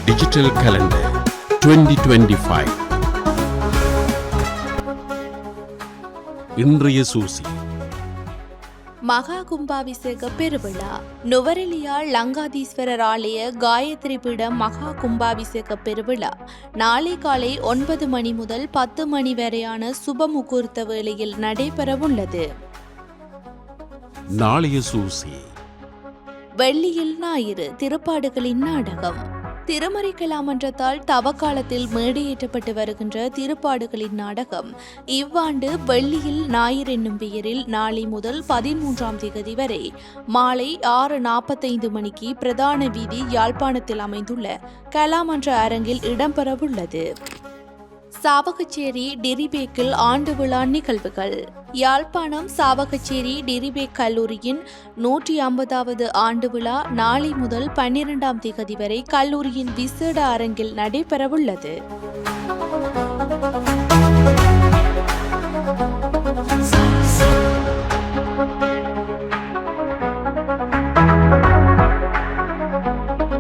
Digital calendar 2025. இன்றைய சூசி. மகா கும்பாபிஷேக பெருவிழா. நுவரெலியா லங்காதீஸ்வரர் ஆலய காயத்ரி பீடம் மகா கும்பாபிஷேக பெருவிழா நாளை காலை 9 மணி முதல் 10 மணி வரையான சுப முகூர்த்த வேளையில் நடைபெறவுள்ளது. நாளைய சூசி. வெள்ளியில் ஞாயிறு திருப்பாடுகளின் நாடகம். திருமறை கலாமன்றத்தால் தவக்காலத்தில் மேடையேற்றப்பட்டு வருகின்ற திருப்பாடுகளின் நாடகம் இவ்வாண்டு வெள்ளியில் ஞாயிறு என்னும் பெயரில் நாளை முதல் 13ஆம் தேதி வரை மாலை 6:45 மணிக்கு பிரதான வீதி யாழ்ப்பாணத்தில் அமைந்துள்ள கலாமன்ற அரங்கில் இடம்பெறவுள்ளது. சாவகச்சேரி டிரிபேக்கில் ஆண்டு விழா நிகழ்வுகள். யாழ்ப்பாணம் சாவகச்சேரி டிரிபேக் கல்லூரியின் 150வது ஆண்டு விழா நாளை முதல் 12ஆம் தேதி வரை கல்லூரியின் விசேட அரங்கில் நடைபெறவுள்ளது.